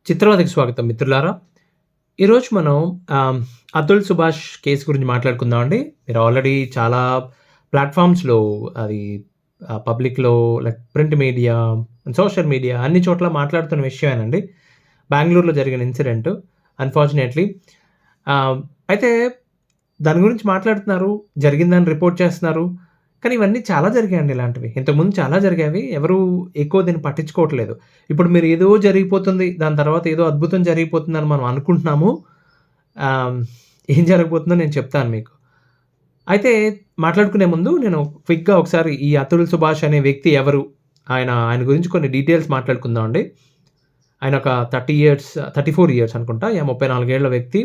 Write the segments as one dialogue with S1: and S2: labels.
S1: చిత్రవతకి స్వాగతం మిత్రులారా. ఈరోజు మనం ఆహ్, అతుల్ సుభాష్ కేస్ గురించి మాట్లాడుకుందామండి. మీరు ఆల్రెడీ చాలా ప్లాట్‌ఫార్మ్స్‌లో అది పబ్లిక్‌లో like print media, social media అన్ని చోట్ల మాట్లాడుతున్న విషయమేనండి. బెంగుళూరులో జరిగిన ఇన్సిడెంట్ అన్‌ఫార్చునేట్‌లీ. ఆహ్, అయితే దాని గురించి మాట్లాడుతున్నారు. జరిగిందని రిపోర్ట్ చేస్తున్నారు. కానీ ఇవన్నీ చాలా జరిగాయండి ఇలాంటివి. ఇంతకుముందు చాలా జరిగాయి. ఎవరు ఎక్కువ దీన్ని పట్టించుకోవట్లేదు. ఇప్పుడు మీరు ఏదో జరిగిపోతుంది. దాని తర్వాత ఏదో అద్భుతం జరిగిపోతుందని మనం అనుకుంటున్నాము. ఆహ్, ఏం జరగబోతుందో నేను చెప్తాను మీకు. అయితే మాట్లాడుకునే ముందు నేను క్విక్‌గా ఒకసారి ఈ అతుల్ సుభాష్ అనే వ్యక్తి ఎవరు? ఆయన గురించి కొన్ని డీటెయిల్స్ మాట్లాడుకుందామండి. ఆయన ఒక 34 ఇయర్స్ అనుకుంటా. 34 ఏళ్ల వ్యక్తి.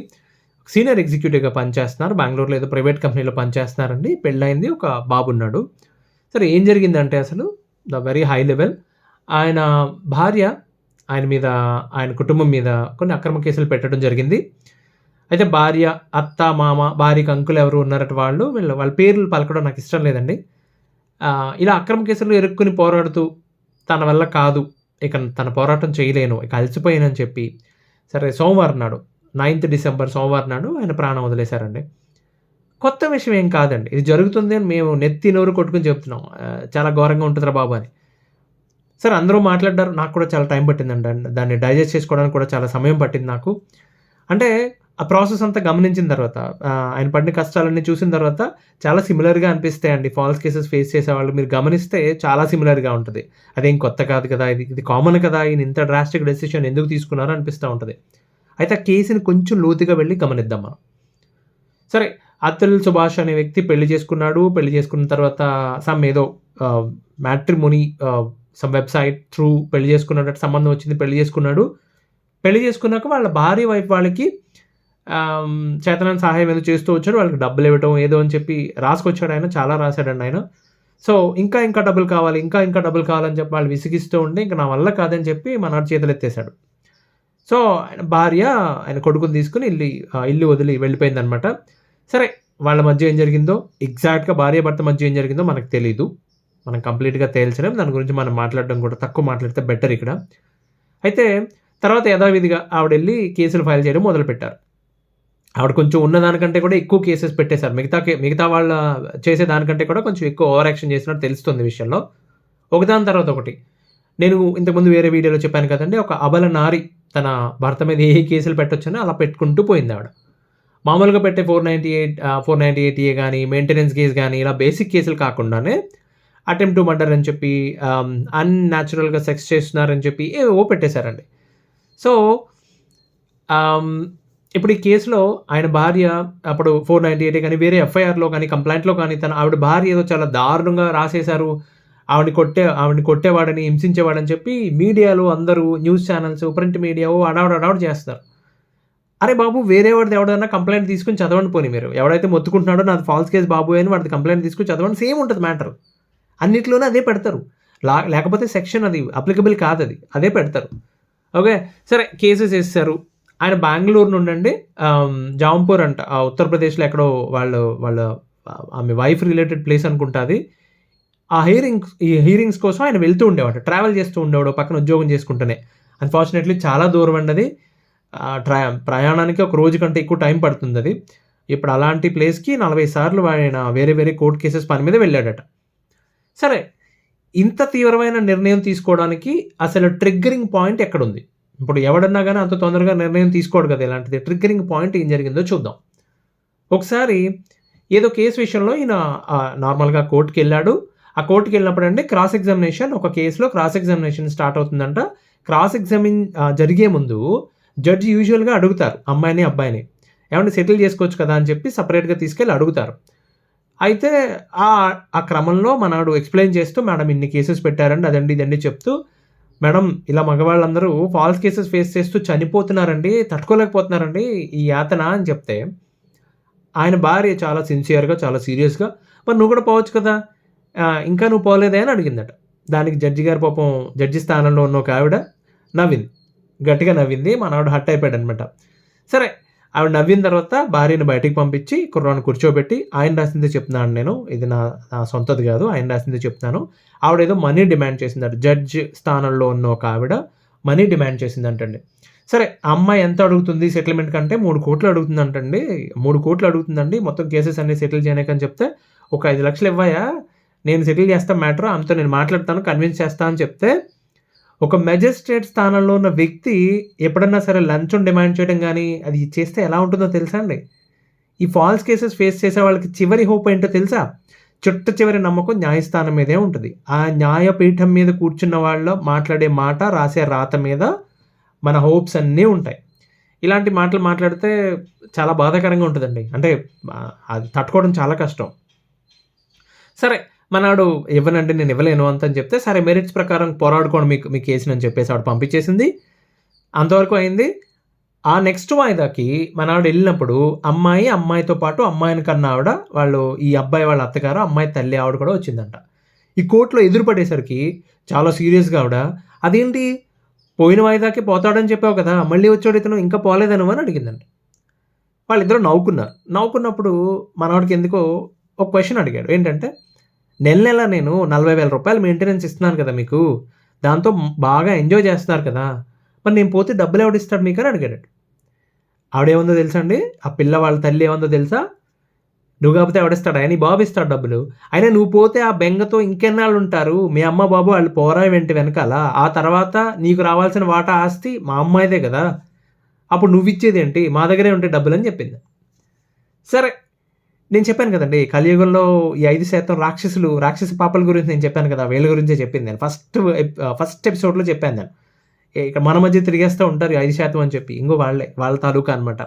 S1: సీనియర్ ఎగ్జిక్యూటివ్‌గా పనిచేస్తున్నారు. బెంగుళూరులో ఏదో ప్రైవేట్ కంపెనీలో పనిచేస్తున్నారండి. పెళ్లయింది. ఒక బాబున్నాడు. సరే ఏం జరిగిందంటే అసలు వెరీ హై లెవెల్ ఆయన భార్య ఆయన మీద, ఆయన కుటుంబం మీద కొన్ని అక్రమ కేసులు పెట్టడం జరిగింది. అయితే భార్య, అత్త, మామ, భార్యకి అంకుల్ ఎవరు ఉన్నారట వాళ్ళు. వాళ్ళ పేర్లు పలకడం నాకిష్టం లేదండి. ఇలా అక్రమ కేసుల్లో ఇరుక్కుని పోరాడుతూ తన వల్ల కాదు. ఇక తన పోరాటం చేయలేను. ఇక అలసిపోయానని చెప్పి సరే సోమవారం నాడు 9థ్ డిసెంబర్ సోమవారం నాడు ఆయన ప్రాణం వదిలేశారండి. కొత్త విషయం ఏం కాదండి. ఇది జరుగుతుంది అని మేము నెత్తి నోరు కొట్టుకొని చెప్తున్నాం. చాలా ఘోరంగా ఉంటదిరా బాబు అని. సరే అందరూ మాట్లాడ్డారు. నాకు కూడా చాలా టైం పట్టిందండి. దాన్ని డైజెస్ట్ చేసుకోవడానికి కూడా చాలా సమయం పట్టింది నాకు. అంటే ఆ ప్రాసెస్ అంతా గమనించిన తర్వాత ఆయన పడిన కష్టాలన్నీ చూసిన తర్వాత చాలా సిమిలర్‌గా అనిపిస్తాయండి. ఫాల్స్ కేసెస్ ఫేస్ చేసేవాళ్ళు మీరు గమనిస్తే చాలా సిమిలర్‌గా ఉంటది. అదేం కొత్త కాదు కదా! ఇది కామన్ కదా! ఈయన ఇంత డ్రాస్టిక్ డెసిషన్ ఎందుకు తీసుకున్నారో అనిపిస్తా ఉంటది. అయితే ఆ కేస్‌ని కొంచెం లోతుగా వెళ్లి గమనిద్దాం మనం. సరే అతుల్ సుభాష్ అనే వ్యక్తి పెళ్లి చేసుకున్నాడు. పెళ్లి చేసుకున్న తర్వాత సమ్ ఏదో ఆహ్, మ్యాట్రిమోనీ సమ్ వెబ్‌సైట్ త్రూ పెళ్లి చేసుకున్నట్టు సంబంధం వచ్చింది. పెళ్లి చేసుకున్నాడు. పెళ్లి చేసుకున్నాక వాళ్ళ భార్య వైపు వాళ్ళకి చేతనైన సహాయం ఏదో చేస్తూ వచ్చాడు. వాళ్ళకి డబ్బులివ్వటం ఏదో అని చెప్పి రాసుకొచ్చాడాయన. చాలా రాసాడండి ఆయన. సో, ఇంకా డబ్బులు కావాలి, ఇంకా డబ్బులు కావాలని చెప్పి వాళ్ళు విసిగిస్తూ ఉంటే, ఇంక నా వల్ల కాదని చెప్పి మనోడు చేతులెత్తేసాడు. సో, ఆయన భార్య ఆయన కొడుకుని తీసుకొని ఇల్లు వదిలి వెళ్ళిపోయిందనమాట. సరే వాళ్ళ మధ్య ఏం జరిగిందో ఎగ్జాక్ట్‌గా భార్యాభర్త మధ్య ఏం జరిగిందో మనకు తెలీదు. మనం కంప్లీట్‌గా తేల్చలేం. దాని గురించి మనం మాట్లాడడం కూడా తక్కువ మాట్లాడితే బెటర్ ఇక్కడ. అయితే తర్వాత యథావిధిగా ఆవిడెళ్లి కేసులు ఫైల్ చేయడం మొదలుపెట్టారు. ఆవిడ కొంచెం ఉన్నదానికంటే కూడా ఎక్కువ కేసెస్ పెట్టేసారు. మిగతా వాళ్ళ చేసే దానికంటే కూడా కొంచెం ఎక్కువ ఓవర్ యాక్షన్ చేసినట్టు తెలుస్తుంది ఈ విషయంలో. ఒకదాని తర్వాత ఒకటి. నేను ఇంతకుముందు వేరే వీడియోలో చెప్పాను కదండీ! ఒక అబల నారి తన భర్త మీద ఏ కేసులు పెట్టొచ్చనో అలా పెట్టుకుంటూ పోయిందావిడ. మామూలుగా పెట్టే 498 ఏ గాని, మెయింటెనెన్స్ కేస్ గాని ఇలా బేసిక్ కేసులు కాకుండానే అటెంప్ట్ టు మర్డర్ అని చెప్పి అన్‌న్యాచురల్‌గా సెక్స్ చేస్తున్నారని చెప్పి ఏవేవో పెట్టేశారండి. సో, ఆహ్, ఇప్పుడు ఈ కేసులో ఆయన భార్య అప్పుడు 498 గాని, వేరే ఎఫ్ఐఆర్‌లో గాని, కంప్లెయింట్‌లో గాని ఆవిడ భార్య ఏదో చాలా దారుణంగా రాసేశారు. ఆవిడని కొట్టేవాడని, హింసించేవాడని చెప్పి మీడియాలో అందరూ న్యూస్ ఛానెల్స్, ప్రింట్ మీడియా ఓ హడావుడి చేస్తున్నారు. అరే బాబు! వేరే వాడిది ఎవడన్నా కంప్లెయింట్ తీసుకొని చదవండి పోనీ మీరు. ఎవడైతే మొత్తుకుంటున్నాడో నాది ఫాల్స్ కేస్ బాబోయ్ అని వాడిది కంప్లెయింట్ తీసుకొని చదవండి. సేమ్ ఉంటది మ్యాటర్. అన్నిట్లోనూ అదే పెడతారు. లేకపోతే సెక్షన్ అది అప్లికబుల్ కాదది. అదే పెడతారు. ఓకే. సరే కేసెస్ ఏసేశారు. ఆయన బెంగుళూరు నుండండి జాంపూర్ అంట. ఉత్తరప్రదేశ్‌లో ఎక్కడో వాళ్ళ ఆమె వైఫ్ రిలేటెడ్ ప్లేస్ అనుకుంటా అది. ఈ హియరింగ్స్ కోసం ఆయన వెళ్తూ ఉండేవాడు. ట్రావెల్ చేస్తూ ఉండేవాడు. పక్కన ఉద్యోగం చేసుకుంటూనే. అన్‌ఫార్చునేట్‌లీ చాలా దూరం అండి అది. ప్రయాణానికి ఒక రోజు కంటే ఎక్కువ టైం పడుతుందది. ఇప్పుడు అలాంటి ప్లేస్‌కి 40 సార్లు ఆయన వేరే కోర్ట్ కేసెస్ పని మీద వెళ్ళాడట. సరే ఇంత తీవ్రమైన నిర్ణయం తీసుకోవడానికి అసలు ట్రిగ్గరింగ్ పాయింట్ ఎక్కడుంది? ఇప్పుడు ఎవడన్నా గాని అంత తొందరగా నిర్ణయం తీసుకోడు కదా! ఇలాంటిది. ట్రిగ్గరింగ్ పాయింట్ ఏం జరిగిందో చూద్దాం. ఒకసారి ఏదో కేస్ విషయంలో ఈయన నార్మల్‌గా కోర్ట్‌కెళ్ళాడు. ఆ కోర్ట్‌కెళ్ళినప్పుడండి ఒక కేస్‌లో క్రాస్ ఎగ్జామినేషన్ స్టార్ట్ అవుతుందంట. జరిగే ముందు జడ్జ్ యూజువల్‌గా అడుగుతారు అమ్మాయిని, అబ్బాయిని. ఏవండీ సెటిల్ చేసుకోవచ్చు కదా! అని చెప్పి సెపరేట్‌గా తీసుకెళ్ళి అడుగుతారు. అయితే ఆ క్రమంలో మనోడు ఎక్స్‌ప్లెయిన్ చేస్తూ మేడం ఇన్ని కేసెస్ పెట్టారండి. అదండి, ఇదండి చెప్తూ మేడం ఇలా మగవాళ్ళందరూ ఫాల్స్ కేసెస్ ఫేస్ చేస్తూ చనిపోతున్నారండి. తట్టుకోలేకపోతున్నారండి ఈ యాతన అని చెప్తే, ఆయన భార్య చాలా సిన్సియర్‌గా, చాలా సీరియస్‌గా మరి నువ్వు కూడా పోవచ్చు కదా! ఇంకా నువ్వు పోలేదే అని అడిగిందట. దానికి జడ్జి గారు పాపం జడ్జి స్థానంలో ఉన్న ఒక ఆవిడ నవ్వింది. గట్టిగా నవ్వింది. మనోడు హర్ట్ అయిపోయాడనమాట. సరే ఆవిడ నవ్విన తర్వాత భార్యని బయటికి పంపించి కుర్రాడిని కూర్చోబెట్టి, ఆయన రాసిందే చెప్తున్నాను నేను. ఇది నా సొంతది కాదు. ఆయన రాసిందే చెప్తున్నాను. ఆవిడేదో మనీ డిమాండ్ చేసిందట. జడ్జ్ స్థానంలో ఉన్న ఒక ఆవిడ మనీ డిమాండ్ చేసిందంటండి. సరే ఆ అమ్మాయి ఎంత అడుగుతుంది సెటిల్మెంట్ కంటే 3,00,00,000 అడుగుతుందంటండి. 3,00,00,000 అడుగుతుందండి మొత్తం కేసెస్ అన్నీ సెటిల్ చేయనీకని చెప్తే, ఒక 5,00,000 ఇవ్వయ్యా నేను సెటిల్ చేస్తాను మ్యాటర్, ఆమెతో నేను మాట్లాడతాను, కన్విన్స్ చేస్తా అని చెప్తే, ఒక మెజిస్ట్రేట్ స్థానంలో ఉన్న వ్యక్తి ఎప్పుడన్నా సరే లంచం డిమాండ్ చేయడం గానీ, అది చేస్తే ఎలా ఉంటుందో తెలుసా అండి? ఈ ఫాల్స్ కేసెస్ ఫేస్ చేసే వాళ్ళకి చివరి హోప్ ఏంటో తెలుసా? చిట్ట చివరి నమ్మకం న్యాయస్థానం మీదే ఉంటది. ఆ న్యాయపీఠం మీద కూర్చున్న వాళ్ళు మాట్లాడే మాట, రాసే రాత మీద మన హోప్స్ అన్నీ ఉంటాయి. ఇలాంటి మాటలు మాట్లాడితే చాలా బాధాకరంగా ఉంటదండి. అంటే అది తట్టుకోవడం చాలా కష్టం. సరే మనాడు ఇవ్వనండి నేను ఇవ్వలేను అంతని చెప్తే, సరే మెరిట్స్ ప్రకారం పోరాడుకోండి మీ కేసుని అని చెప్పేసి ఆవిడ పంపించేసింది. అంతవరకు అయింది. ఆ నెక్స్ట్ వాయిదాకి మనావిడెళ్ళినప్పుడు అమ్మాయితో పాటు అమ్మాయిని కన్న ఆవిడ, వాళ్ళు ఈ అబ్బాయి వాళ్ళ అత్తగారు, అమ్మాయి తల్లి ఆవిడ కూడా వచ్చిందంట. ఈ కోర్ట్‌లో ఎదురు పడేసరికి చాలా సీరియస్‌గా ఆవిడ, "అదేంటి పోయిన వాయిదాకే పోతాడని చెప్పావు కదా! మళ్ళీ వచ్చాడు ఇతను ఇంకా పోలేదా నువ్వు" అని అడిగిందంట. వాళ్ళిద్దరూ నవ్వుకున్నారు. నవ్వుకున్నప్పుడు మనోడికి ఎందుకో ఒక క్వెషన్ అడిగాడు. ఏంటంటే, నెల నేను రూ. 40,000 మెయింటెనెన్స్ ఇస్తున్నాను కదా మీకు. దాంతో బాగా ఎంజాయ్ చేస్తున్నారు కదా! మరి నేను పోతే డబ్బులెవడిస్తాడు మీకు అని అడిగాడట. ఆవిడేమందో తెలుసా అండి? ఆ పిల్ల వాళ్ళ తల్లి ఏమందో తెలుసా? "నువ్వు కాకపోతే ఎవడిస్తాడా? నీ బాబు ఇస్తాడు డబ్బులు. అయినా నువ్వు పోతే ఆ బెంగతో ఇంకెన్నాళ్ళుంటారు? మీ అమ్మ, బాబు ఆళ్ళు పోరా ఏంటి వెనకాల? ఆ తర్వాత నీకు రావాల్సిన వాటా ఆస్తి మా అమ్మాయిదే గదా! అప్పుడు నువ్విచ్చేదేంటి? మా దగ్గరే ఉంటాయి డబ్బులని" చెప్పింది. సరే, నేను చెప్పాను కదండీ! కలియుగంలో ఈ 5% రాక్షస పాపల గురించి నేను చెప్పాను కదా! వీళ్ళ గురించే చెప్పింది నేను. ఫస్ట్ ఎపిసోడ్‌లో చెప్పాను నేను. ఇక మన మధ్య తిరిగేస్తా ఉంటారు 5% అని చెప్పి. ఇంగో వాళ్ళే. వాళ్ళ తాలూకా అనమాట.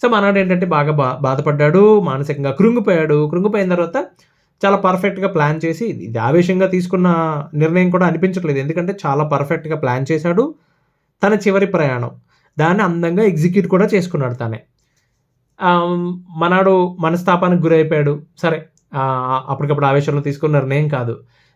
S1: సో, మనోడేంటంటే బాగా బాధపడ్డాడు. మానసికంగా కృంగిపోయాడు. కృంగిపోయిన తర్వాత చాలా పర్ఫెక్ట్‌గా ప్లాన్ చేసి, ఇది ఆవేశంగా తీసుకున్న నిర్ణయం కూడా అనిపించట్లేదు. ఎందుకంటే చాలా పర్ఫెక్ట్‌గా ప్లాన్ చేశాడు. తన చివరి ప్రయాణం. దాన్ని అందంగా ఎగ్జిక్యూట్ కూడా చేసుకున్నాడు తనే. మనాడు మనస్తాపానికి గురైపోయాడు. సరే అప్పటికప్పుడు ఆవేశంలో తీసుకున్న నిర్ణయం కాదు.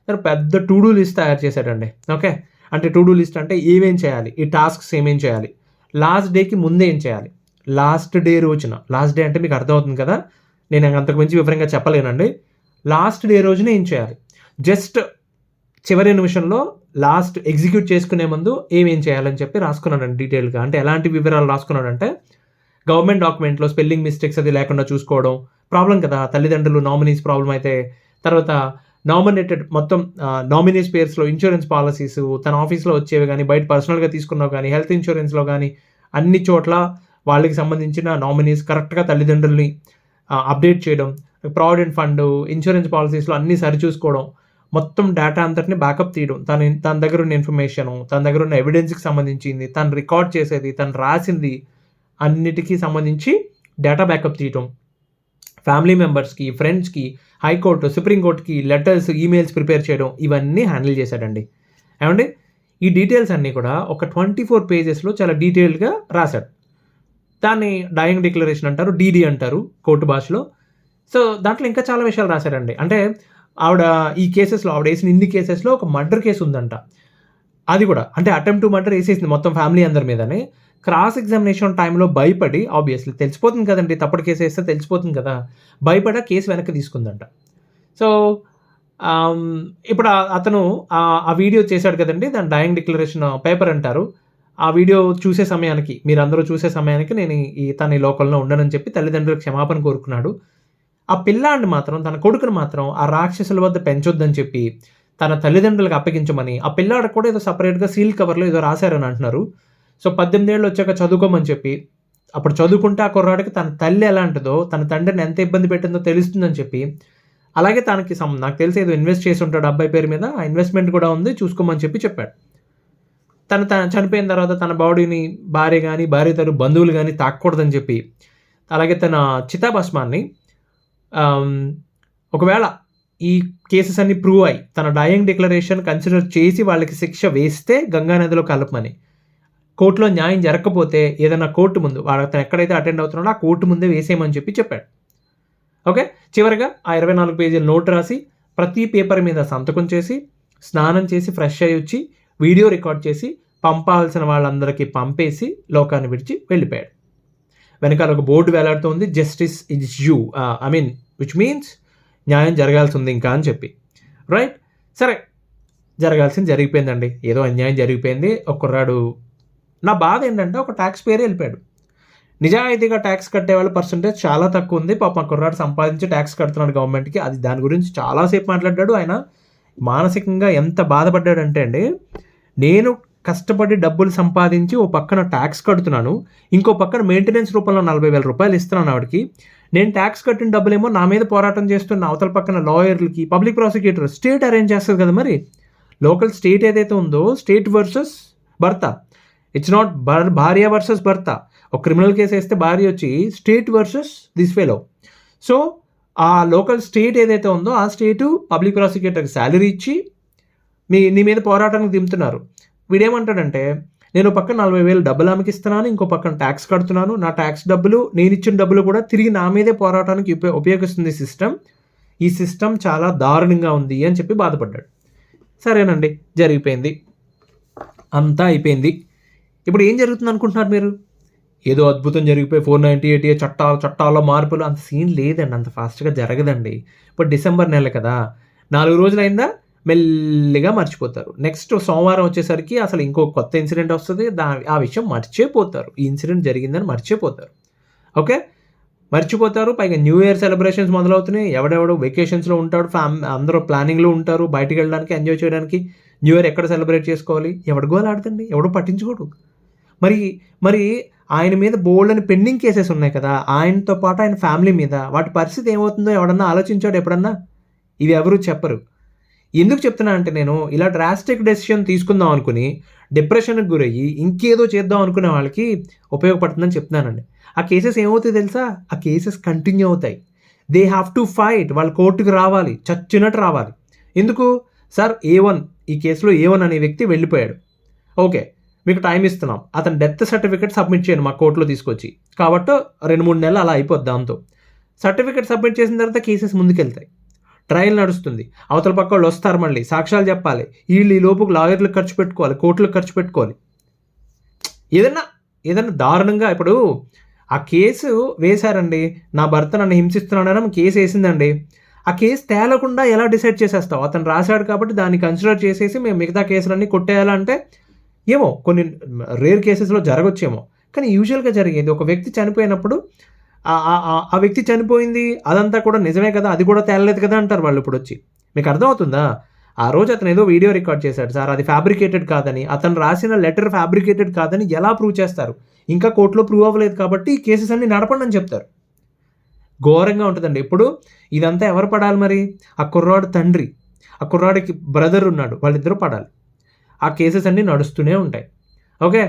S1: సరే పెద్ద టు డూ లిస్ట్ తయారు చేశాడండి. ఓకే. అంటే టు డూ లిస్ట్ అంటే ఏమేం చేయాలి? ఈ టాస్క్స్ ఏమేం చేయాలి? లాస్ట్ డేకి ముందే ఏం చేయాలి? లాస్ట్ డే రోజున, లాస్ట్ డే అంటే మీకు అర్థమవుతుంది కదా! నేను అంతకు మించి వివరంగా చెప్పలేనండి. లాస్ట్ డే రోజున ఏం చేయాలి? జస్ట్ చివరి నిమిషంలో లాస్ట్ ఎగ్జిక్యూట్ చేసుకునే ముందు ఏమేం చేయాలని చెప్పి రాసుకున్నాడండి డీటెయిల్‌గా. అంటే ఎలాంటి వివరాలు రాసుకున్నాడంటే, గవర్నమెంట్ డాక్యుమెంట్‌లో స్పెల్లింగ్ మిస్టేక్స్ అది లేకుండా చూసుకోవడం. ప్రాబ్లమ్ కదా! తల్లిదండ్రులు నామినీస్ ప్రాబ్లమ్ అయితే, తర్వాత నామినేటెడ్ మొత్తం నామినీస్ పేర్స్‌లో ఇన్స్యూరెన్స్ పాలిసీస్ తన ఆఫీస్‌లో వచ్చేవి గాని, బయట పర్సనల్‌గా తీసుకున్నవి గాని, హెల్త్ ఇన్స్యూరెన్స్‌లో గాని, అన్ని చోట్ల వాళ్ళకి సంబంధించిన నామినీస్ కరెక్ట్‌గా తల్లిదండ్రుల్ని అప్డేట్ చేయడం. ప్రావిడెంట్ ఫండు, ఇన్స్యూరెన్స్ పాలిసీస్‌లో అన్నీ సరిచూసుకోవడం. మొత్తం డేటా అంతటిని బ్యాకప్ తీయడం. తన దగ్గర ఉన్న ఇన్ఫర్మేషను, తన దగ్గర ఉన్న ఎవిడెన్స్‌కి సంబంధించింది, తను రికార్డ్ చేసేది, తను రాసింది అన్నిటికి సంబంధించి డేటా బ్యాకప్ తీయటం. ఫ్యామిలీ మెంబర్స్‌కి, ఫ్రెండ్స్‌కి, హైకోర్టు, సుప్రీం కోర్ట్‌కి లెటర్స్, ఈమెయిల్స్ ప్రిపేర్ చేయడం ఇవన్నీ హ్యాండిల్ చేశాడండి. ఏవండీ ఈ డీటెయిల్స్ అన్నీ కూడా ఒక 24 పేజెస్‌లో చాలా డీటెయిల్డ్‌గా రాశాడు. దాన్ని డయింగ్ డిక్లరేషన్ అంటారు. డీడీ అంటారు కోర్టు భాషలో. సో, దాంట్లో ఇంకా చాలా విషయాలు రాశారండి. అంటే ఆవిడ ఈ కేసెస్‌లో ఆవిడేసిన ఇన్ని కేసెస్‌లో ఒక మర్డర్ కేస్ ఉందంట. అది కూడా అంటే అటెంప్ట్ టు మర్డర్ ఏసేసింది మొత్తం ఫ్యామిలీ అందరి మీదని. క్రాస్ ఎగ్జామినేషన్ టైమ్‌లో భయపడి ఆబ్వియస్‌లీ తెలిసిపోతుంది కదండీ! తప్పుడు కేసేస్తే తెలిసిపోతుంది కదా! భయపడి ఆ కేస్ వెనక్కి తీసుకుందంట. సో, ఇప్పుడు అతను ఆ వీడియో చేశాడు కదండీ! దాన్ని డయింగ్ డిక్లరేషన్ పేపర్ అంటారు. ఆ వీడియో చూసే సమయానికి మీరందరూ చూసే సమయానికి నేను తను ఈ లోకంలో ఉండనని చెప్పి తల్లిదండ్రులకు క్షమాపణ కోరుకున్నాడు. ఆ పిల్లాడిని మాత్రం తన కొడుకుని మాత్రం ఆ రాక్షసుల వద్ద పెంచొద్దని చెప్పి తన తల్లిదండ్రులకు అప్పగించమని, ఆ పిల్లాడికి కూడా ఏదో సెపరేట్‌గా సీల్ కవర్‌లో ఏదో రాశారని అంటున్నారు. సో, 18 ఏళ్ళు వచ్చాక చదువుకోమని చెప్పి, అప్పుడు చదువుకుంటే ఆ కుర్రాడికి తన తల్లి ఎలాంటిదో, తన తండ్రిని ఎంత ఇబ్బంది పెట్టిందో తెలుస్తుందని చెప్పి, అలాగే తనకి నాకు తెలిసి ఏదో ఇన్వెస్ట్ చేసి ఉంటాడు అబ్బాయి పేరు మీద. ఆ ఇన్వెస్ట్‌మెంట్ కూడా ఉంది చూసుకోమని చెప్పి చెప్పాడు. తను చనిపోయిన తర్వాత తన బాడీని భార్య గాని, భార్య తరపు బంధువులు గాని తాకకూడదని చెప్పి, అలాగే తన చితాభస్మాన్ని ఒకవేళ ఈ కేసెస్ అన్నీ ప్రూవ్ అయ్యి, తన డయింగ్ డిక్లరేషన్ కన్సిడర్ చేసి వాళ్ళకి శిక్ష వేస్తే గంగా నదిలో కలపమని. కోర్ట్‌లో న్యాయం జరగకపోతే ఏదైనా కోర్ట్ ముందు అతను ఎక్కడైతే అటెండ్ అవుతున్నాడో ఆ కోర్ట్ ముందే వేసేయమని చెప్పి చెప్పాడు. ఓకే. చివరగా ఆ 24 పేజీల నోట్ రాసి, ప్రతి పేపర్ మీద సంతకం చేసి, స్నానం చేసి ఫ్రెష్ అయ్యొచ్చి, వీడియో రికార్డ్ చేసి, పంపాల్సిన వాళ్ళందరికీ పంపేసి లోకాన్ని విడిచి వెళ్ళిపోయాడు. వెనకాల ఒక బోర్డ్ వేలాడుతోంది. Justice is due. Which means న్యాయం జరగాల్సింది ఇంకా అని చెప్పి. సరే జరగాల్సింది జరిగిపోయిందండి. ఏదో అన్యాయం జరిగిపోయింది. ఒక కుర్రాడు నా బాధ ఏంటంటే ఒక ట్యాక్స్ పేరే వెళ్ళిపోయాడు. నిజాయితీగా ట్యాక్స్ కట్టే వాళ్ళ పర్సంటేజ్ చాలా తక్కువ ఉంది. పాపం కుర్రాడు సంపాదించి ట్యాక్స్ కడుతున్నాడు గవర్నమెంట్‌కి. అది దాని గురించి చాలాసేపు మాట్లాడ్డాడు. ఆయన మానసికంగా ఎంత బాధపడ్డాడంటే అండి, నేను కష్టపడి డబ్బులు సంపాదించి ఓ పక్కన ట్యాక్స్ కడుతున్నాను. ఇంకో పక్కన మెయింటెనెన్స్ రూపంలో 40,000 ఇస్తున్నాను ఆవిడకి. నేను ట్యాక్స్ కట్టిన డబ్బులేమో నా మీద పోరాటం చేస్తున్న అవతల పక్కన లాయర్‌లకి, పబ్లిక్ ప్రాసిక్యూటర్ స్టేట్ అరేంజ్ చేస్తది కదా మరి. లోకల్ స్టేట్ ఏదైతే ఉందో స్టేట్ వర్సెస్ భర్త. ఇట్స్ నాట్ భార్య వర్సెస్ భర్త. ఒక క్రిమినల్ కేసు వేస్తే భార్య వచ్చి state versus this fellow. So ఆ లోకల్ స్టేట్ ఏదైతే ఉందో ఆ స్టేటు పబ్లిక్ ప్రాసిక్యూటర్కి శాలరీ ఇచ్చి నీ మీద పోరాటానికి దింపుతున్నారు. వీడేమంటాడంటే, నేను పక్కన 40,000 డబ్బులు ఆమెకి ఇస్తున్నాను, ఇంకో పక్కన ట్యాక్స్ కడుతున్నాను, నా ట్యాక్స్ డబ్బులు నేను ఇచ్చిన డబ్బులు కూడా తిరిగి నా మీదే పోరాటానికి ఉపయోగిస్తుంది సిస్టమ్. ఈ సిస్టమ్ చాలా దారుణంగా ఉంది అని చెప్పి బాధపడ్డాడు. సరేనండి, జరిగిపోయింది, అంతా అయిపోయింది. ఇప్పుడు ఏం జరుగుతుంది అనుకుంటున్నారు మీరు? ఏదో అద్భుతం జరిగిపోయి 498 చట్టాల్లో మార్పులు అంత సీన్ లేదండి. అంత ఫాస్ట్గా జరగదండి. ఇప్పుడు డిసెంబర్ నెల కదా, 4 రోజులు అయిందా మెల్లిగా మర్చిపోతారు. నెక్స్ట్ సోమవారం వచ్చేసరికి అసలు ఇంకో కొత్త ఇన్సిడెంట్ వస్తుంది. ఆ విషయం మర్చిపోతారు. ఈ ఇన్సిడెంట్ జరిగిందని మర్చిపోతారు. ఓకే, మర్చిపోతారు. పైగా న్యూ ఇయర్ సెలబ్రేషన్స్ మొదలవుతున్నాయి. ఎవడెవడో వెకేషన్స్లో ఉంటాడు, అందరూ ప్లానింగ్లో ఉంటారు, బయటికి వెళ్ళడానికి, ఎంజాయ్ చేయడానికి. న్యూ ఇయర్ ఎక్కడ సెలబ్రేట్ చేసుకోవాలి? ఎవడు గోల్ ఆడుతుంది, ఎవడు పట్టించుకోడు. మరి ఆయన మీద బోల్డని పెండింగ్ కేసెస్ ఉన్నాయి కదా, ఆయనతో పాటు ఆయన ఫ్యామిలీ మీద. వాటి పరిస్థితి ఏమవుతుందో ఎవడన్నా ఆలోచించాడు ఎప్పుడన్నా? ఇవి ఎవరు చెప్పరు. ఎందుకు చెప్తున్నా అంటే, నేను ఇలా డ్రాస్టిక్ డెసిషన్ తీసుకుందాం అనుకుని డిప్రెషన్కి గురయ్యి ఇంకేదో చేద్దాం అనుకునే వాళ్ళకి ఉపయోగపడుతుందని చెప్తున్నానండి. ఆ కేసెస్ ఏమవుతాయి తెలుసా? ఆ కేసెస్ కంటిన్యూ అవుతాయి. They have to fight. వాళ్ళు కోర్టుకు రావాలి, చచ్చినట్టు రావాలి. ఎందుకు? సార్ A1, ఈ కేసులో A1 అనే వ్యక్తి వెళ్ళిపోయాడు. ఓకే, మీకు టైం ఇస్తున్నాం, అతని డెత్ సర్టిఫికేట్ సబ్మిట్ చేయండి మా కోర్టులో తీసుకొచ్చి. కాబట్టి 2-3 నెలలు అలా అయిపోద్ది. దాంతో సర్టిఫికేట్ సబ్మిట్ చేసిన తర్వాత కేసెస్ ముందుకెళ్తాయి, ట్రయల్ నడుస్తుంది. అవతల పక్క వాళ్ళు వస్తారు, మళ్ళీ సాక్ష్యాలు చెప్పాలి. వీళ్ళు ఈ లోపు లాయర్లకు ఖర్చు పెట్టుకోవాలి, కోర్టులకు ఖర్చు పెట్టుకోవాలి. ఏదన్నా దారుణంగా ఇప్పుడు ఆ కేసు వేశారండి, నా భర్త నన్ను హింసిస్తున్నాడని కేసు వేసిందండి. ఆ కేసు తేలకుండా ఎలా డిసైడ్ చేసేస్తావు? అతను రాశాడు కాబట్టి దాన్ని కన్సిడర్ చేసేసి మేము మిగతా కేసులన్నీ కొట్టేయాలంటే ఏమో కొన్ని రేర్ కేసెస్లో జరగొచ్చేమో. కానీ యూజువల్గా జరిగేది, ఒక వ్యక్తి చనిపోయినప్పుడు ఆ వ్యక్తి చనిపోయింది అదంతా కూడా నిజమే కదా, అది కూడా తేలలేదు కదా అంటారు వాళ్ళు. ఇప్పుడు వచ్చి మీకు అర్థమవుతుందా? ఆ రోజు అతను ఏదో వీడియో రికార్డ్ చేశాడు సార్, అది ఫ్యాబ్రికేటెడ్ కాదని, అతను రాసిన లెటర్ ఫ్యాబ్రికేటెడ్ కాదని ఎలా ప్రూవ్ చేస్తారు? ఇంకా కోర్టులో ప్రూవ్ అవ్వలేదు కాబట్టి ఈ కేసెస్ అన్ని నడపండి అని చెప్తారు. ఘోరంగా ఉంటుందండి. ఇప్పుడు ఇదంతా ఎవరు పడాలి మరి? ఆ కుర్రాడు తండ్రి, ఆ కుర్రాడికి బ్రదర్ ఉన్నాడు, వాళ్ళిద్దరూ పడాలి. ఆ కేసెస్ అన్నీ నడుస్తూనే ఉంటాయి. ఓకే,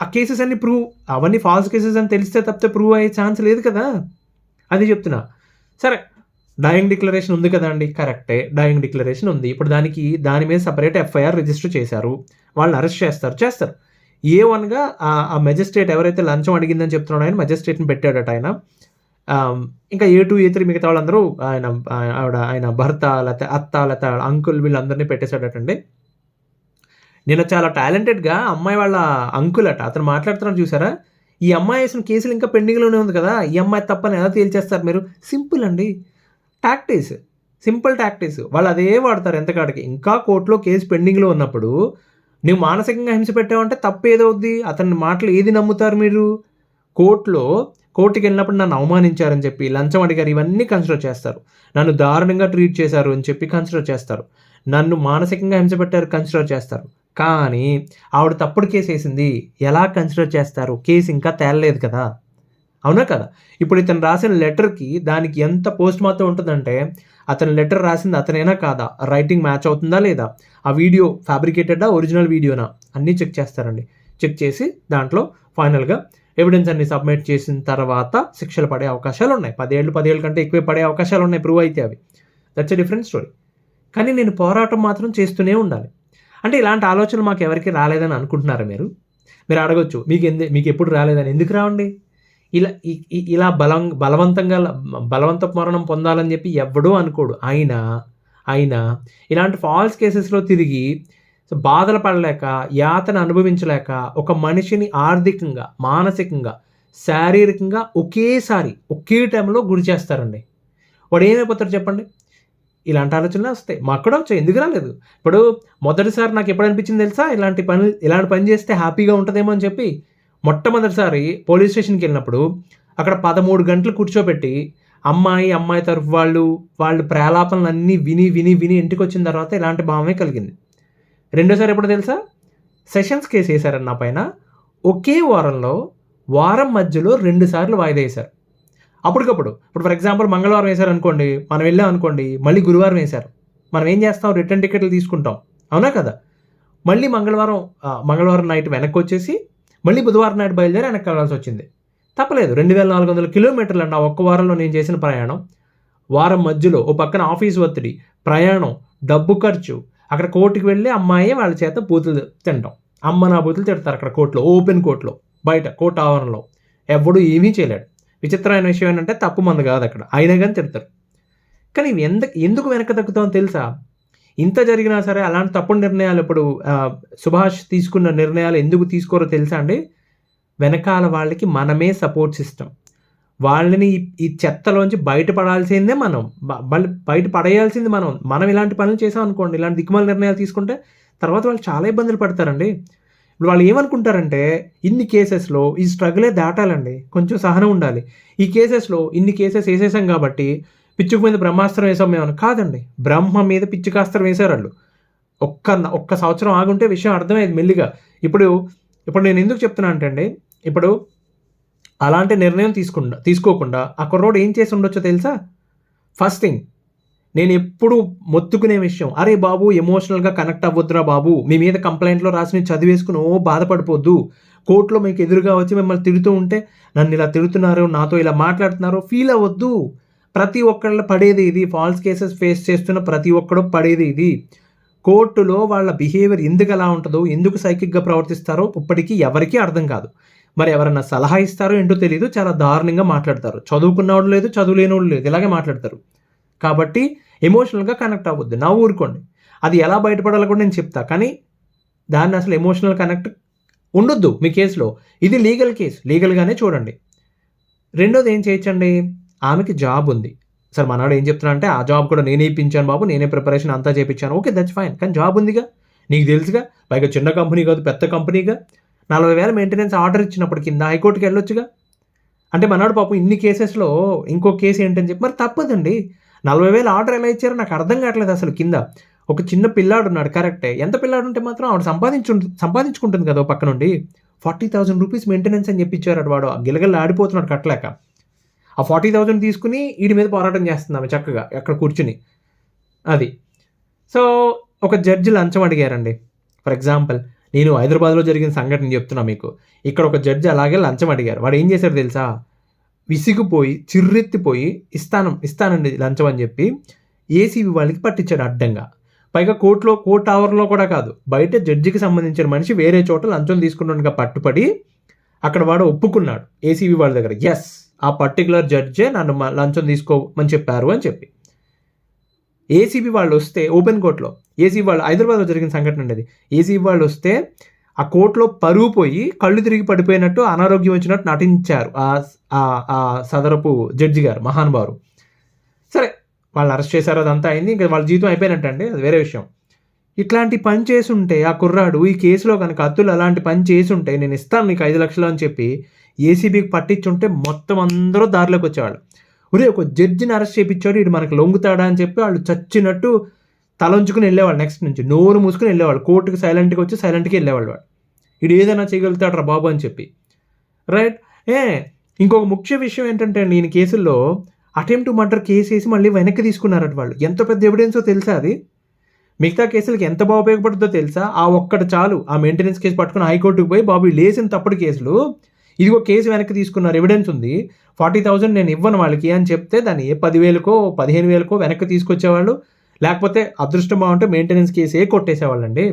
S1: ఆ కేసెస్ అన్ని ప్రూవ్ అవన్నీ ఫాల్స్ కేసెస్ అని తెలిస్తే తప్పితే ప్రూవ్ అయ్యే ఛాన్స్ లేదు కదా, అది చెప్తున్నా. సరే, డయింగ్ డిక్లరేషన్ ఉంది కదా అండి, కరెక్టే, డయింగ్ డిక్లరేషన్ ఉంది. ఇప్పుడు దాని మీద సపరేట్ FIR రిజిస్టర్ చేశారు, వాళ్ళని అరెస్ట్ చేస్తారు. A1గా ఆ మెజిస్ట్రేట్ ఎవరైతే లంచం అడిగిందని చెప్తున్నాడో ఆయన మెజిస్ట్రేట్ని పెట్టాడట ఆయన. ఇంకా A2, A3 మిగతా వాళ్ళందరూ ఆయన భర్త, లేకపోతే అత్త, లేకపోతే అంకుల్, వీళ్ళందరినీ పెట్టేశాడటండి. నేను చాలా టాలెంటెడ్గా అమ్మాయి వాళ్ళ అంకుల్ అట, అతను మాట్లాడుతున్నాడు చూసారా? ఈ అమ్మాయి వేసిన కేసులు ఇంకా పెండింగ్లోనే ఉంది కదా, ఈ అమ్మాయి తప్పని ఎలా తేల్చేస్తారు మీరు? సింపుల్ అండి, టాక్టిక్స్, సింపుల్ టాక్టిక్స్. వాళ్ళు అదే వాడతారు ఎంతకాడికి. ఇంకా కోర్టులో కేసు పెండింగ్లో ఉన్నప్పుడు నువ్వు మానసికంగా హింస పెట్టావంటే తప్పు ఏదవుద్ది? అతని మాటలు ఏది నమ్ముతారు మీరు? కోర్టుకి వెళ్ళినప్పుడు నన్ను అవమానించారని చెప్పి, లంచం అడిగారు, ఇవన్నీ కన్సిడర్ చేస్తారు. నన్ను దారుణంగా ట్రీట్ చేశారు అని చెప్పి కన్సిడర్ చేస్తారు. నన్ను మానసికంగా హింస పెట్టారు కన్సిడర్ చేస్తారు. కానీ ఆవిడ తప్పుడు కేసు వేసింది, ఎలా కన్సిడర్ చేస్తారు? కేసు ఇంకా తేలలేదు కదా, అవునా కదా? ఇప్పుడు ఇతను రాసిన లెటర్కి దానికి ఎంత పోస్ట్ మార్టం ఉంటుందంటే, అతను లెటర్ రాసింది అతనేనా కాదా, రైటింగ్ మ్యాచ్ అవుతుందా లేదా, ఆ వీడియో ఫ్యాబ్రికేటెడా ఒరిజినల్ వీడియోనా, అన్నీ చెక్ చేస్తారండి. చెక్ చేసి దాంట్లో ఫైనల్గా ఎవిడెన్స్ అన్ని సబ్మిట్ చేసిన తర్వాత శిక్షలు పడే అవకాశాలు ఉన్నాయి. 10 ఏళ్ళు కంటే ఎక్కువ పడే అవకాశాలు ఉన్నాయి ప్రూవ్ అయితే. అవి దట్స్ ఎ డిఫరెంట్ స్టోరీ. కానీ నేను పోరాటం మాత్రం చేస్తూనే ఉండాలి. అంటే ఇలాంటి ఆలోచనలు మాకు ఎవరికి రాలేదని అనుకుంటున్నారా మీరు? మీరు అడగొచ్చు, మీకు ఎప్పుడు రాలేదని. ఎందుకు రావండి? ఇలా బలవంతపు మరణం పొందాలని చెప్పి ఎవ్వడూ అనుకోడు. అయినా ఇలాంటి ఫాల్స్ కేసెస్లో తిరిగి బాధలు పడలేక, యాతన అనుభవించలేక ఒక మనిషిని ఆర్థికంగా, మానసికంగా, శారీరకంగా ఒకే టైంలో గురి చేస్తారండి. వాడు ఏమైపోతాడు చెప్పండి? ఇలాంటి ఆలోచనలే వస్తాయి. మాకు కూడా వచ్చాయి. ఎందుకు రాలేదు? ఇప్పుడు మొదటిసారి నాకు ఎప్పుడు అనిపించింది తెలుసా? ఇలాంటి పని చేస్తే హ్యాపీగా ఉంటదేమో అని చెప్పి. మొట్టమొదటిసారి పోలీస్ స్టేషన్‌కెళ్ళినప్పుడు అక్కడ 13 గంటలు కూర్చోబెట్టి అమ్మాయి తరఫు వాళ్ళు ప్రలాపనలన్నీ విని ఇంటికొచ్చిన తర్వాత ఇలాంటి భావమే కలిగింది. రెండోసారి ఎప్పుడో తెలుసా? సెషన్స్ కేస్ ఏసారండి నా పైన. ఒకే వారంలో వారం మధ్యలో 2 సార్లు వాయిదా ఏశారు. అప్పటికప్పుడు. ఇప్పుడు ఫర్ ఎగ్జాంపుల్ మంగళవారం ఏశారనుకోండి, మనం వెళ్ళామనుకోండి, మళ్ళీ గురువారం ఏశారు. మనం ఏం చేస్తాం? రిటర్న్ టికెట్లు తీసుకుంటాం. అవునా కదా? మళ్ళీ మంగళవారం నైట్ వెనక్కొచ్చేసి, మళ్ళీ బుధవారం నైట్ బయలుదేరి వెనక్కెళ్ళాల్సొచ్చింది. తప్పలేదు. 2400 కిలోమీటర్లండి ఆ ఒక్క వారంలో నేను చేసిన ప్రయాణం. వారం మధ్యలో ఓ పక్కన ఆఫీస్ ఒత్తిడి, ప్రయాణం, డబ్బు ఖర్చు, అక్కడ కోర్టుకి వెళ్ళి అమ్మాయే వాళ్ళ చేత బూతులు తినటం. అమ్మ నా బూతులు తిడతారు అక్కడ కోర్టులో, ఓపెన్ కోర్టులో, బయట కోర్టు ఆవరణలో. ఎవ్వడు ఏమీ చేయలేడు. విచిత్రమైన విషయం ఏంటంటే తప్పు మంది కాదు అక్కడ. అయినా కానీ తిడతారు. కానీ ఇవి ఎందుకు వెనక్కి తగ్గుతామో తెలుసా? ఇంత జరిగినా సరే అలాంటి తప్పుడు నిర్ణయాలు ఇప్పుడు సుభాష్ తీసుకున్న నిర్ణయాలు ఎందుకు తీసుకోరో తెలుసా అండి? వెనకాల వాళ్ళకి మనమే సపోర్ట్ సిస్టమ్. వాళ్ళని ఈ చెత్తలోంచి బయటపడాల్సిందే మనం. బయట పడేయాల్సింది మనం. మనం ఇలాంటి పనులు చేసాం అనుకోండి, ఇలాంటి దిక్కుమాల నిర్ణయాలు తీసుకుంటే తర్వాత వాళ్ళు చాలా ఇబ్బందులు పడతారండి. ఇప్పుడు వాళ్ళు ఏమనుకుంటారంటే ఇన్ని కేసెస్‌లో ఈ స్ట్రగులే దాటాలండి. కొంచెం సహనం ఉండాలి. ఈ కేసెస్‌లో ఇన్ని కేసెస్ ఏసేసాం కాబట్టి పిచ్చుక మీద బ్రహ్మాస్త్రం వేసాం మేమని. కాదండి. బ్రహ్మ మీద పిచ్చుకాస్త్రం వేసారాళ్ళు. ఒక్క సంవత్సరం ఆగుంటే విషయం అర్థమయ్యేది మెల్లిగా. ఇప్పుడు నేను ఎందుకు చెప్తున్నా అంటే అండి, ఇప్పుడు అలాంటి నిర్ణయం తీసుకోకుండా ఆ కుర్రోడు ఏం చేసి ఉండొచ్చో తెలుసా? ఫస్ట్ థింగ్ నేనెప్పుడు మొత్తుకునే విషయం, అరే బాబు ఎమోషనల్‌గా కనెక్ట్ అవ్వొద్దురా బాబు. మీ మీద కంప్లెయింట్‌లో రాసినవి చదివేసుకొని బాధపడిపోద్దు. కోర్ట్‌లో మీకు ఎదురుగా వచ్చి మిమ్మల్ని తిడుతూ ఉంటే, నన్నిలా తిడుతున్నారు, నాతో ఇలా మాట్లాడుతున్నారు, ఫీల్ అవ్వొద్దు. ప్రతి ఒక్కళ్ళు పడేది ఇది. ఫాల్స్ కేసెస్ ఫేస్ చేస్తున్న ప్రతి ఒక్కడు పడేది ఇది. కోర్టులో వాళ్ళ బిహేవియర్ ఎందుకలా ఉంటదో, ఎందుకు సైకిక్‌గా ప్రవర్తిస్తారో ఇప్పటికి ఎవరికీ అర్థం కాదు. మరి ఎవరన్నా సలహా ఇస్తారో ఏంటో తెలీదు. చాలా దారుణంగా మాట్లాడతారు. చదువుకున్నోడు లేదు, చదువులేనోడు లేదు. ఇలాగే మాట్లాడతారు. కాబట్టి ఎమోషనల్‌గా కనెక్ట్ అవ్వద్దు. ఊరుకోండి. అది ఎలా బయటపడాలో కూడా నేను చెప్తా. కానీ దాన్ని అసలు ఎమోషనల్ కనెక్ట్ ఉండొద్దు మీ కేస్‌లో. ఇది లీగల్ కేస్. లీగల్‌గానే చూడండి. రెండోది ఏం చేయొచ్చండి? ఆమెకి జాబ్ ఉంది. సరే మనోడు ఏం చెప్తున్నాడంటే, ఆ జాబ్ కూడా నేనే ఇప్పించాను బాబు. నేనే ప్రిపరేషన్ అంతా చేపిచ్చాను. ఓకే. That's fine. కానీ జాబ్ ఉందిగా. నీకు తెలుసుగా. పైగా చిన్న కంపెనీ కాదు, పెద్ద కంపెనీగా. 40,000 మెయింటెనెన్స్ ఆర్డర్ ఇచ్చినప్పుడు కింద హైకోర్ట్‌కి వెళ్ళొచ్చుగా. అంటే మనోడు పాపం ఇన్ని కేసెస్‌లో ఇంకో కేస్ ఏంటని చెప్పి మరి తప్పదండి. 40,000 ఆర్డర్ ఎలా ఇచ్చారో నాకు అర్థం కావట్లేదు అసలు కింద. ఒక చిన్న పిల్లాడున్నాడు కరెక్టే. ఎంత పిల్లాడుంటే మాత్రం ఆవిడ సంపాదించుకుంటుంది కదా! ఓ పక్క నుండి. 40,000 రూపీస్ మెయింటెనెన్స్ అని చెప్పి ఇచ్చారట వాడు. గిలగిల్లాడిపోతున్నాడు కట్టలేక. ఆ 40,000 తీసుకొని ఈడి మీద పోరాటం చేస్తుంది ఆమె చక్కగా అక్కడ కూర్చొని. అది. సో, ఒక జడ్జి లంచం అడిగారండి. ఫర్ ఎగ్జాంపుల్ నేను హైదరాబాద్‌లో జరిగిన సంఘటన చెప్తున్నా మీకు. ఇక్కడ ఒక జడ్జి అలాగే లంచం అడిగారు. వాడు ఏం చేశాడో తెలుసా? విసిగిపోయి, చిర్రెత్తిపోయి ఇస్తానండి లంచం అని చెప్పి ఏసీబీ వాళ్ళకి పట్టించాడు అడ్డంగా. పైగా కోర్ట్ ఆవరణలో కూడా కాదు. బయట జడ్జికి సంబంధించిన మనిషి వేరే చోట లంచం తీసుకున్నట్టుగా పట్టుపడి అక్కడ వాడు ఒప్పుకున్నాడు ఏసీబీ వాళ్ళ దగ్గర. యెస్, ఆ పర్టిక్యులర్ జడ్జే నన్ను లంచం తీసుకోమని చెప్పారు అని చెప్పి. ఏసీబీ వాళ్ళు వస్తే ఓపెన్ కోర్ట్‌లో ఏసీబీ వాళ్ళు హైదరాబాద్‌లో జరిగిన సంఘటన అండి అది. ఏసీబీ వాళ్ళు వస్తే ఆ కోర్ట్‌లో పరువు పోయి కళ్ళు తిరిగి పడిపోయినట్టు, అనారోగ్యం వచ్చినట్టు నటించారు ఆ సదరపు జడ్జి గారు మహానుభావుడు. సరే వాళ్ళని అరెస్ట్ చేశారు, అదంతా అయింది. ఇంకా వాళ్ళ జీవితం అయిపోయినట్టండి, అది వేరే విషయం. ఇట్లాంటి పని చేసుంటే ఆ కుర్రాడు ఈ కేసులో కనుక అతుల్ అలాంటి పని చేసుంటే నేను ఇస్తాను నీకు 5 లక్షలు అని చెప్పి ఏసీబీకి పట్టించుంటే మొత్తం అందరూ దారిలోకి వచ్చేవాళ్ళు. ఒరేయ్ ఒక జడ్జిని అరెస్ట్ చేయించాడు, వీడు మనకు లొంగుతాడా అని చెప్పి వాళ్ళు చచ్చినట్టు తలంచుకుని వెళ్ళేవాళ్ళు. నెక్స్ట్ నుంచి నోరు మూసుకుని వెళ్ళేవాళ్ళు. కోర్టుకి సైలెంట్‌గా వచ్చి సైలెంట్‌గా వెళ్ళేవాళ్ళు వాడు. వీడు ఏదైనా చేయగలుగుతాడురా బాబు అని చెప్పి. రైట్. ఇంకొక ముఖ్య విషయం ఏంటంటే అండి, ఈయన కేసుల్లో అటెంప్ట్ టు మర్డర్ కేసేసి మళ్ళీ వెనక్కి తీసుకున్నారట వాళ్ళు. ఎంత పెద్ద ఎవిడెన్సో తెలుసా అది? మిగతా కేసులకి ఎంత బాగా ఉపయోగపడుతుందో తెలుసా? ఆ ఒక్కటి చాలు. ఆ మెయింటెనెన్స్ కేసు పట్టుకుని హైకోర్టుకి పోయి బాబు వీళ్ళేసిన తప్పుడు కేసులు, ఇదిగో కేసు వెనక్కి తీసుకున్నారు, ఎవిడెన్స్ ఉంది, 40,000 నేను ఇవ్వను వాళ్ళకి అని చెప్తే దాన్ని 10,000కో 15,000కో వెనక్కి తీసుకొచ్చేవాళ్ళు. లేకపోతే అదృష్టం బాగుంటే మెయింటెనెన్స్ కేసే కొట్టేసేవాళ్ళండి.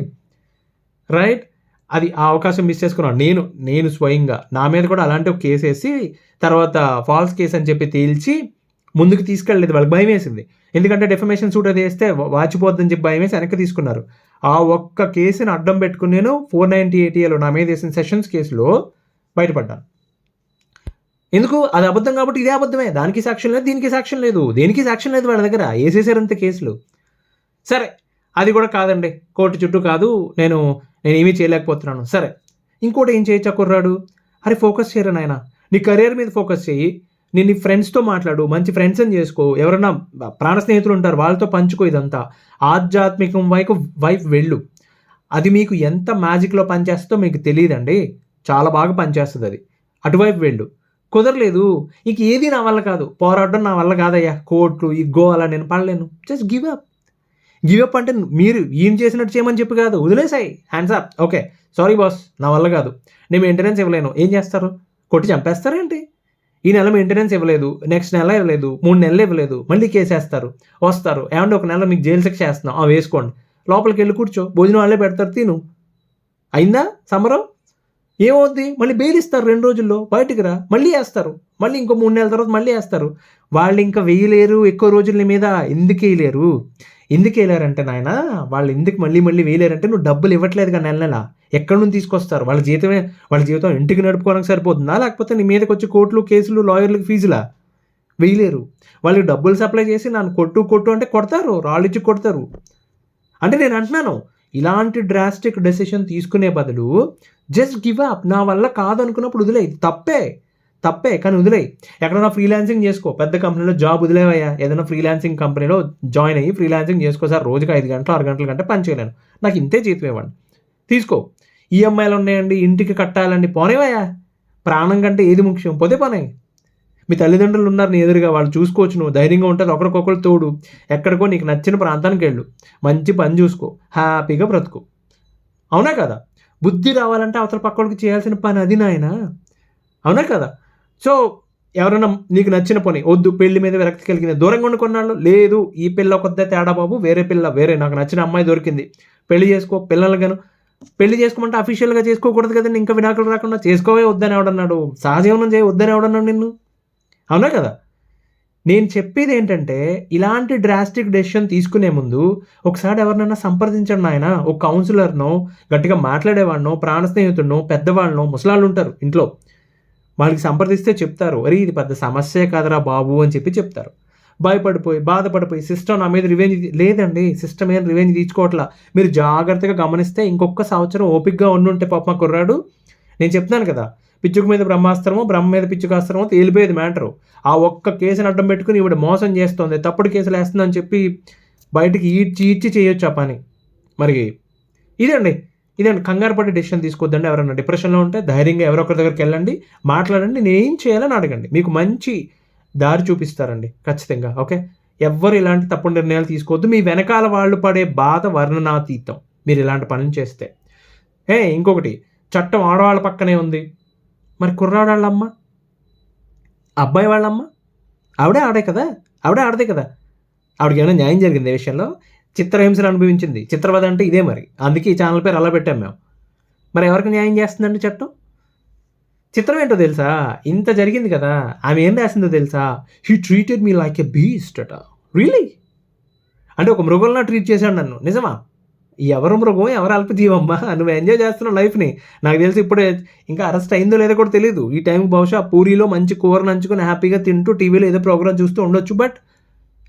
S1: రైట్. అది ఆ అవకాశం మిస్ చేసుకున్నాను. నేను స్వయంగా నా మీద కూడా అలాంటి ఒక కేసేసి తర్వాత ఫాల్స్ కేస్ అని చెప్పి తేల్చి ముందుకు తీసుకెళ్ళలేదు. వాళ్ళకి భయమేసింది. ఎందుకంటే డెఫమేషన్ సూట్ అది వేస్తే వాచిపోద్దని చెప్పి భయమేసి వెనక్కి తీసుకున్నారు. ఆ ఒక్క కేసుని అడ్డం పెట్టుకుని నేను 498 నా మీద వేసిన సెషన్స్ కేసులో బయటపడ్డాను. ఎందుకు? అది అబద్ధం కాబట్టి ఇదే అబద్ధమే. దానికి సాక్ష్యం లేదు, దీనికి సాక్ష్యం లేదు. దేనికి సాక్ష్యం లేదు వాళ్ళ దగ్గర. ఏసేసారంతే కేసులు. సరే, అది కూడా కాదండి. కోర్టు చుట్టూ కాదు. నేనేమీ చేయలేకపోతున్నాను. సరే, ఇంకోటి ఏం చేయొచ్చు ఆ కుర్రాడు? అరే ఫోకస్ చేయరా నాయనా! నీ కెరియర్ మీద ఫోకస్ చెయ్యి. నీ ఫ్రెండ్స్‌తో మాట్లాడు. మంచి ఫ్రెండ్స్‌ని చేసుకో. ఎవరైనా ప్రాణ స్నేహితులు ఉంటారు. వాళ్ళతో పంచుకో ఇదంతా. ఆధ్యాత్మికం వైపు వెళ్ళు. అది మీకు ఎంత మ్యాజిక్‌లో పనిచేస్తదో మీకు తెలీదండి. చాలా బాగా పనిచేస్తదది. అటువైపు వెళ్ళు. కుదరలేదు. ఇంక ఏది నా వల్ల కాదు. పోరాడడం నా వల్ల కాదయ్యా. కోర్టు, ఈ గోల నేను పడలేను. Just give up. Give up అంటే మీరు ఈయన చేసినట్టు చేయమని చెప్పి కాదు. వదిలేసాయి. Hands up. Okay. Sorry boss. నా వల్ల కాదు. నేను మెయింటెనెన్స్ ఇవ్వలేను. ఏం చేస్తారు? కొట్టి చంపేస్తారా ఏంటి? ఈ నెల మెయింటెనెన్స్ ఇవ్వలేదు. నెక్స్ట్ నెల ఇవ్వలేదు. 3 నెలలు ఇవ్వలేదు. మళ్ళీ కేసేస్తారు. వస్తారు. ఏమంటే ఒక నెల మీకు జైలు శిక్ష ఏస్తున్నాం. వేసుకోండి. లోపలికెళ్ళి కూర్చో. భోజనం వాళ్ళే పెడతారు తిను. అయిందా సమరం? ఏమవుద్ది? మళ్ళీ బెయిల్ ఇస్తారు 2 రోజుల్లో. బయటికి రా. మళ్ళీ ఏస్తారు. మళ్ళీ ఇంకో 3 నెలల తర్వాత మళ్ళీ ఏస్తారు. వాళ్ళింక వేయలేరు ఎక్కువ రోజుల నీ మీద. ఎందుకేయలేరు? ఎందుకేయలేరంటే నాయనా, వాళ్ళు ఎందుకు మళ్ళీ వేయలేరంటే నువ్వు డబ్బులు ఇవ్వట్లేదుగా నెల నెల. ఎక్కడి నుంచి తీసుకొస్తారు? వాళ్ళ జీవితం ఇంటికి నడుపుకోవడానికి సరిపోతుందా? లేకపోతే నీ మీదకొచ్చి కోర్టులు, కేసులు, లాయర్‌లకి ఫీజులా? వేయలేరు. వాళ్ళకి డబ్బులు సప్లై చేసి నన్ను కొట్టు అంటే కొడతారు. రాళ్ళిచ్చి కొడతారు. అంటే నేను అంటున్నాను, ఇలాంటి డ్రాస్టిక్ డెసిషన్ తీసుకునే బదులు జస్ట్ గివ్ అప్. నా వల్ల కాదనుకున్నప్పుడు వదిలేయి. తప్పే కానీ వదిలేయి. ఎక్కడైనా ఫ్రీలాన్సింగ్ చేసుకో. పెద్ద కంపెనీలో జాబ్ వదిలేవయ్యా. ఏదైనా ఫ్రీలాన్సింగ్ కంపెనీలో జాయిన్ అయ్యి ఫ్రీలాన్సింగ్ చేసుకో. సార్ రోజుకి 5 గంటలు, 6 గంటల కంటే పని చేయలేను. నాకు ఇంతే జీతం ఇవ్వండి. తీసుకో. ఈఎంఐలు ఉన్నాయండి, ఇంటికి కట్టాలండి. పోనివయ్యా. ప్రాణం కంటే ఏది ముఖ్యం? పోతే పోనీ. మీ తల్లిదండ్రులు ఉన్నారు నీ ఎదురుగా. వాళ్ళు చూసుకోవచ్చు. నువ్వు ధైర్యంగా ఉంటుంది. ఒకరికొకరు తోడు. ఎక్కడికో నీకు నచ్చిన ప్రాంతానికి వెళ్ళు. మంచి పని చూసుకో. హ్యాపీగా బ్రతుకు. అవునా కదా? బుద్ధి రావాలంటే అవతల పక్కోడికి చేయాల్సిన పని అది నాయనా. అవునా కదా? సో, ఎవరైనా నీకు నచ్చిన పని వద్దు, పెళ్లి మీద విరక్తి కలిగింది, దూరంగా ఉండి కొన్నాళ్ళు. లేదు, ఈ పిల్ల కొద్దే తేడా బాబు, వేరే నాకు నచ్చిన అమ్మాయి దొరికింది, పెళ్లి చేసుకో. పిల్లలుగాను పెళ్లి చేసుకోమంటే అఫీషియల్గా చేసుకోకూడదు కదండి. ఇంకా విడాకులు రాకుండా చేసుకోవే వద్దని ఎవడన్నాడు? సహజీవనం చేయి వద్దని ఎవడన్నాడు నిన్ను? అవునా కదా? నేను చెప్పేది ఏంటంటే, ఇలాంటి డ్రాస్టిక్ డెసిషన్ తీసుకునే ముందు ఒకసారి ఎవరినైనా సంప్రదించండి నాయన. ఒక కౌన్సిలర్‌నో, గట్టిగా మాట్లాడేవాడినో, ప్రాణ స్నేహితుడినో, పెద్దవాళ్ళనో, ముసలాళ్ళు ఉంటారు ఇంట్లో. వాళ్ళకి సంప్రదిస్తే చెప్తారు. "అరే! ఇది పెద్ద సమస్యే కాదురా బాబు" అని చెప్తారు. భయపడిపోయి, బాధపడిపోయి సిస్టమ్ నా మీద లేదండి. సిస్టమ్ ఏం రివెంజ్ తీర్చుకోవట్లా. మీరు జాగ్రత్తగా గమనిస్తే ఇంకొక సంవత్సరం ఓపికగా ఉండుంటే పాపం ఆ కుర్రాడు, నేను చెప్తున్నాను కదా! పిచ్చుక మీద బ్రహ్మాస్త్రమో, బ్రహ్మ మీద పిచ్చుకాస్త్రమో తేలిపోయేది మ్యాటరు. ఆ ఒక్క కేసుని అడ్డం పెట్టుకొని ఈవిడ మోసం చేస్తోంది, తప్పుడు కేసులేస్తుందని చెప్పి బయటికి ఈడ్చి చేయొచ్చు ఆ పని. మరి ఇదండి. కంగారు పడి డెసిషన్ తీసుకోవద్దండి. ఎవరైనా డిప్రెషన్‌లో ఉంటే ధైర్యంగా ఎవరో ఒకరి దగ్గరికెళ్ళండి. మాట్లాడండి. నేనేం చేయాలని అడగండి. మీకు మంచి దారి చూపిస్తారండి ఖచ్చితంగా. ఓకే. ఎవ్వరు ఇలాంటి తప్పుడు నిర్ణయాలు తీసుకోవద్దు. మీ వెనకాల వాళ్ళు పడే బాధ వర్ణనాతీతం. మీరు ఇలాంటి పనులు చేస్తే. ఇంకొకటి, చట్టం ఆడవాళ్ళ పక్కనే ఉంది. మరి కుర్రాడాళ్ళమ్మ? అబ్బాయి వాళ్ళమ్మ? ఆవిడే కదా! ఆవిడే కదా! ఆవిడకేమైనా న్యాయం జరిగిందా ఈ విషయంలో? చిత్రహింసలు అనుభవించింది. చిత్రవద అంటే ఇదే మరి. అందుకే ఈ ఛానల్ పేరు అలా పెట్టాం మేము. మరి ఎవరికి న్యాయం చేస్తుందండి చట్టం? చిత్రం ఏంటో తెలుసా? ఇంత జరిగింది కదా! ఆమె ఏం రాసిందో తెలుసా? He treated me like a beast అట. రియల్లీ? అంటే ఒక మృగంలా ట్రీట్ చేశాడు నన్ను. నిజమా? ఎవరు మృగం? ఎవరు అల్పజీవమ్మా? నువ్వు ఎంజాయ్ చేస్తున్నావు లైఫ్‌ని. నాకు తెలిసి ఇప్పుడే ఇంకా అరెస్ట్ అయిందో లేదో కూడా తెలీదు. ఈ టైంకి బహుశా పూరీలో మంచి కూర నంచుకొని హ్యాపీగా తింటూ టీవీలో ఏదో ప్రోగ్రామ్ చూస్తూ ఉండొచ్చు. బట్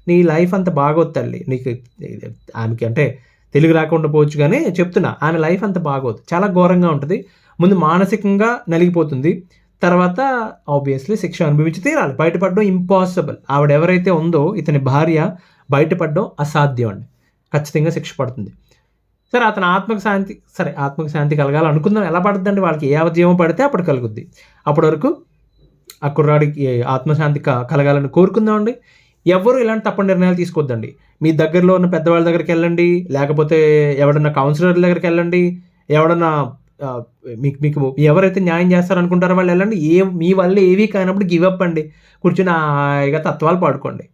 S1: నీ లైఫ్ అంత బాగోదు తల్లి. నీకు ఆమెకి అంటే తెలుగు రాకుండా పోవచ్చు గానీ చెప్తున్నా. ఆమె లైఫ్ అంత బాగోదు. చాలా ఘోరంగా ఉంటది. ముందు మానసికంగా నలిగిపోతుంది. తర్వాత ఆబ్వియస్‌లీ శిక్ష అనుభవించి తీరాలి. బయటపడడం ఇంపాసిబుల్. ఆవిడెవరైతే ఉందో ఇతని భార్య బయటపడడం అసాధ్యం అండి. ఖచ్చితంగా శిక్ష పడుతుంది. సరే, అతని ఆత్మకు శాంతి కలగాలనుకుందాం. ఎలా పడుద్దండి? వాళ్ళకి ఏ అవజీవం పడితే అప్పుడు కలుగుద్ది. అప్పటి వరకు ఆ కుర్రాడికి ఆత్మశాంతి కలగాలని కోరుకుందామండి. ఎవ్వరు ఇలాంటి తప్పుడు నిర్ణయాలు తీసుకోవద్దండి. మీ దగ్గరలో ఉన్న పెద్దవాళ్ళ దగ్గరికెళ్ళండి. లేకపోతే ఎవడన్నా కౌన్సిలర్ దగ్గరికెళ్ళండి. ఎవడన్నా మీకు ఎవరైతే న్యాయం చేస్తారనుకుంటారో వాళ్ళు వెళ్ళండి. మీ వల్ల ఏవీ కానప్పుడు గివ్ అప్ అండి. కూర్చొని హాయిగా తత్వాలు పాడుకోండి.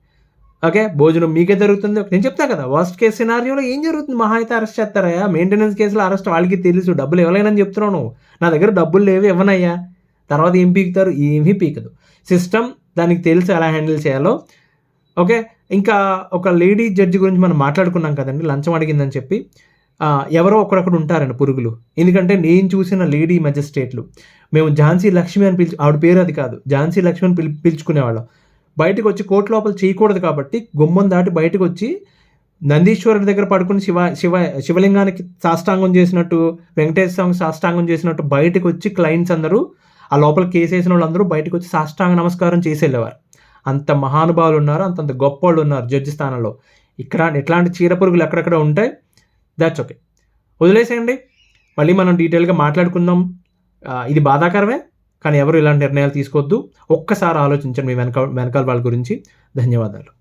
S1: ఓకే. భోజనం మీకే జరుగుతుంది. నేను చెప్తా కదా! వర్స్ట్ కేస్ సినారియోలో ఏం జరుగుతుంది? మహా అయితే అరెస్ట్ చేస్తారయ్యా. మెయింటెనెన్స్ కేసులో అరెస్ట్ వాళ్ళకి తెలుసు. డబ్బులు ఇవ్వలేనని చెప్తున్నావు నువ్వు. నా దగ్గర డబ్బులు లేవు, ఇవ్వనయ్యా. తర్వాత ఏం పీకుతారు? ఏమీ పీకదు. సిస్టమ్ దానికి తెలుసు ఎలా హ్యాండిల్ చేయాలో. ఓకే. ఇంకా ఒక లేడీ జడ్జి గురించి మనం మాట్లాడుకున్నాం కదండి, లంచం అడిగిందని చెప్పి. ఎవరో ఒకరొకడు ఉంటారండి పురుగులు. ఎందుకంటే నేను చూసిన లేడీ మెజిస్ట్రేట్‌లు, మేము ఝాన్సీ లక్ష్మి అని ఆవిడ పేరు అది కాదు. ఝాన్సీ లక్ష్మి అని పిలుచుకునేవాళ్ళం. బయటకొచ్చి కోర్ట్ లోపల చేయకూడదు కాబట్టి గుమ్మం దాటి బయటకొచ్చి నందీశ్వరుడి దగ్గర పడుకొని శివలింగానికి సాష్టాంగం చేసినట్టు, వెంకటేశ్వర స్వామికి సాష్టాంగం చేసినట్టు బయటకొచ్చి క్లయింట్స్ అందరూ, ఆ లోపల కేసేసినోళ్ళందరూ బయటకొచ్చి సాష్టాంగ నమస్కారం చేసెళ్ళేవారు. అంత మహానుభావులున్నారు. అంతంత గొప్పోళ్ళున్నారు జడ్జి స్థానంలో. ఇట్లాంటి చీడ పురుగులు ఎక్కడెక్కడ ఉంటాయి. That's okay. వదిలేసేయండి. మళ్ళీ మనం డీటెయిల్‌గా మాట్లాడుకుందాం. ఇది బాధాకరమే. కానీ ఎవరు ఇలాంటి నిర్ణయాలు తీసుకోవద్దు. ఒక్కసారి ఆలోచించండి మీ వెనకాల వాళ్ళ గురించి. ధన్యవాదాలు.